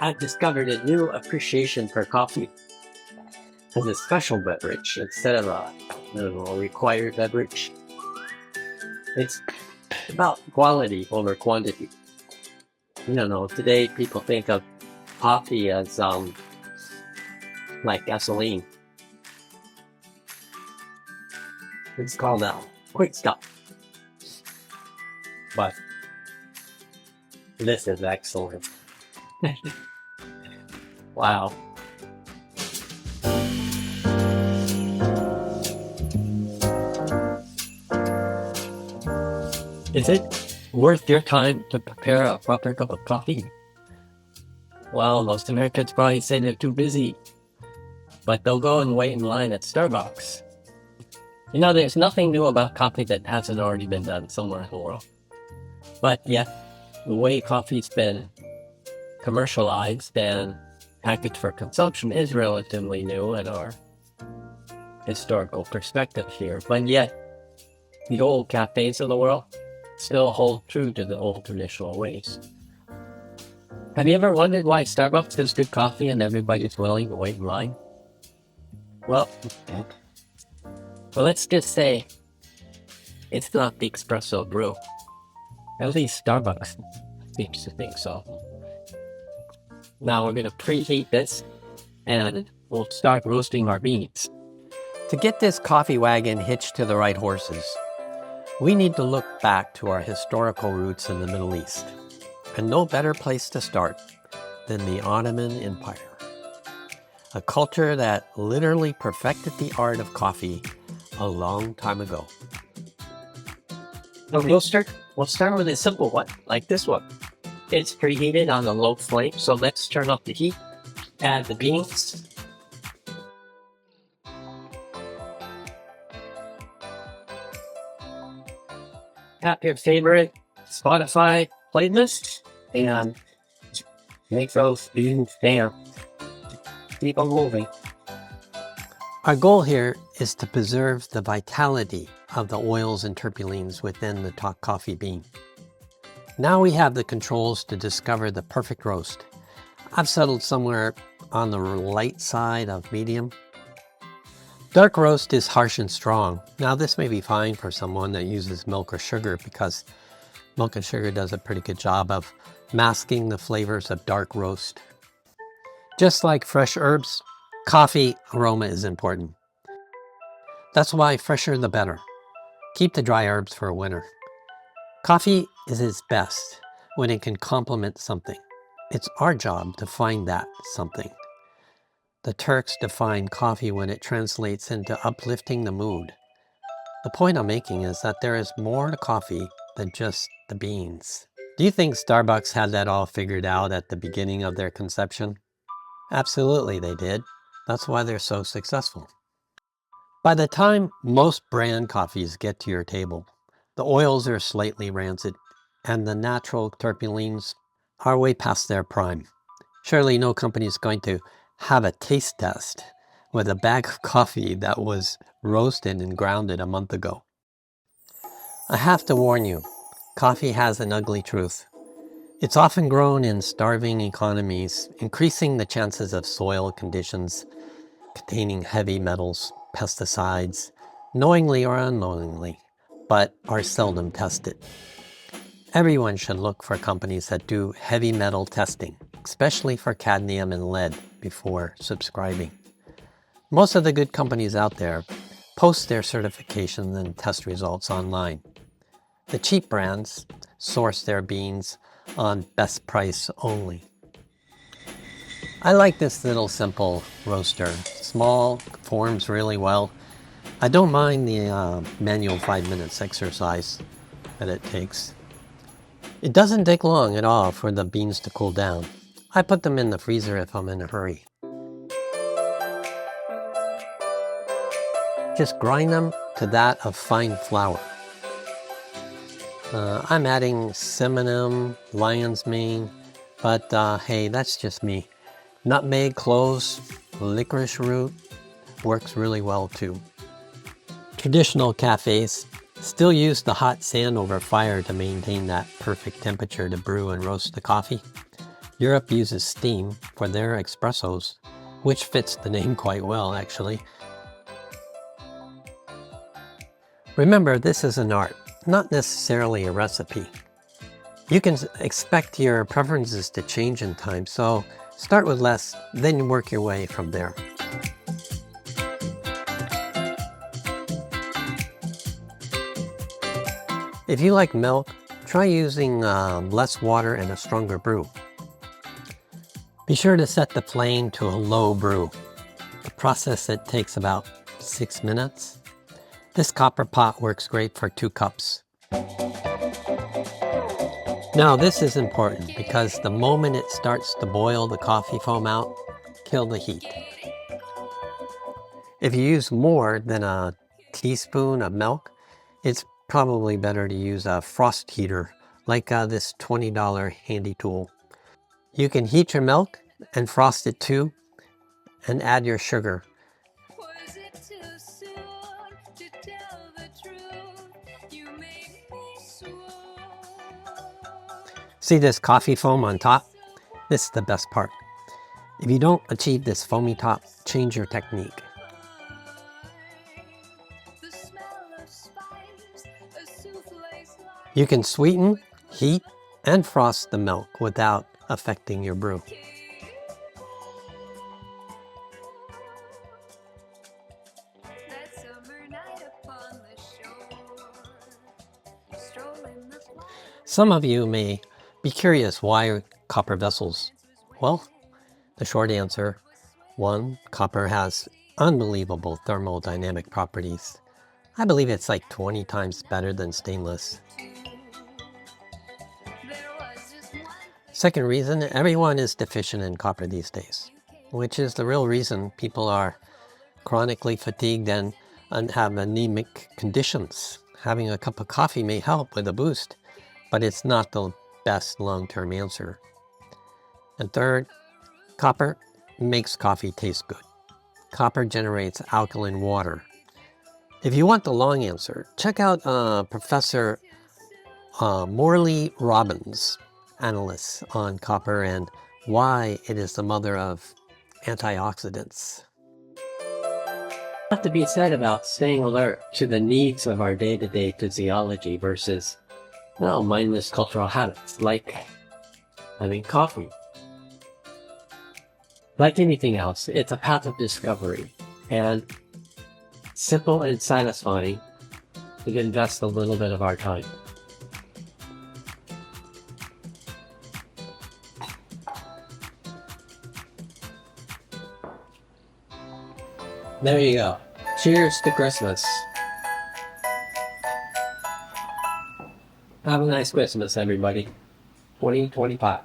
I've discovered a new appreciation for coffee as a special beverage instead of a required beverage. It's about quality over quantity. Today people think of coffee as like gasoline. It's called quick stop. But this is excellent. Wow. Is it worth your time to prepare a proper cup of coffee? Well, most Americans probably say they're too busy, but they'll go and wait in line at Starbucks. There's nothing new about coffee that hasn't already been done somewhere in the world. But yet, the way coffee's been commercialized and packaged for consumption is relatively new in our historical perspective here. But yet, the old cafes of the world still hold true to the old traditional ways. Have you ever wondered why Starbucks has good coffee and everybody's willing to wait in line? Well, let's just say it's not the espresso brew. At least Starbucks seems to think so. Now we're going to preheat this and we'll start roasting our beans. To get this coffee wagon hitched to the right horses, we need to look back to our historical roots in the Middle East. And no better place to start than the Ottoman Empire, a culture that literally perfected the art of coffee a long time ago. We'll start with a simple one, like this one. It's preheated on a low flame, so let's turn up the heat, add the beans. Tap your favorite Spotify playlist and make those beans dance. Keep them moving. Our goal here is to preserve the vitality of the oils and terpenes within the coffee bean. Now we have the controls to discover the perfect roast. I've settled somewhere on the light side of medium. Dark roast is harsh and strong. Now this may be fine for someone that uses milk or sugar because milk and sugar does a pretty good job of masking the flavors of dark roast. Just like fresh herbs, coffee aroma is important. That's why fresher the better. Keep the dry herbs for winter. Coffee is its best when it can complement something. It's our job to find that something. The Turks define coffee when it translates into uplifting the mood. The point I'm making is that there is more to coffee than just the beans. Do you think Starbucks had that all figured out at the beginning of their conception? Absolutely they did. That's why they're so successful. By the time most brand coffees get to your table, the oils are slightly rancid and the natural terpenes are way past their prime. Surely no company is going to have a taste test with a bag of coffee that was roasted and grounded a month ago. I have to warn you, coffee has an ugly truth. It's often grown in starving economies, increasing the chances of soil conditions containing heavy metals, pesticides, knowingly or unknowingly, but are seldom tested. Everyone should look for companies that do heavy metal testing, especially for cadmium and lead, before subscribing. Most of the good companies out there post their certifications and test results online. The cheap brands source their beans on best price only. I like this little simple roaster. Small, forms really well. I don't mind the manual 5 minutes exercise that it takes. It doesn't take long at all for the beans to cool down. I put them in the freezer if I'm in a hurry. Just grind them to that of fine flour. I'm adding cinnamon, lion's mane, but hey, that's just me. Nutmeg, cloves, licorice root works really well too. Traditional cafes still use the hot sand over fire to maintain that perfect temperature to brew and roast the coffee. Europe uses steam for their espressos, which fits the name quite well, actually. Remember, this is an art, not necessarily a recipe. You can expect your preferences to change in time, so start with less, then work your way from there. If you like milk, try using less water and a stronger brew. Be sure to set the flame to a low brew. The process that takes about 6 minutes. This copper pot works great for 2 cups. Now this is important because the moment it starts to boil the coffee foam out, kill the heat. If you use more than a teaspoon of milk, it's probably better to use a frost heater like this $20 handy tool. You can heat your milk and frost it too, and add your sugar. See this coffee foam on top? This is the best part. If you don't achieve this foamy top, change your technique. You can sweeten, heat, and frost the milk without affecting your brew. Some of you may be curious, why copper vessels? Well, the short answer, 1, copper has unbelievable thermodynamic properties. I believe it's like 20 times better than stainless. Second reason, everyone is deficient in copper these days, which is the real reason people are chronically fatigued and have anemic conditions. Having a cup of coffee may help with a boost, but it's not the best long-term answer. And third, copper makes coffee taste good. Copper generates alkaline water. If you want the long answer, check out Professor Morley Robbins' analysis on copper and why it is the mother of antioxidants. A lot to be said about staying alert to the needs of our day-to-day physiology versus, well, mindless cultural habits like having coffee. Like anything else, it's a path of discovery, and simple and satisfying to invest a little bit of our time. There you go. Cheers to Christmas. Have a nice Christmas, everybody. 2025.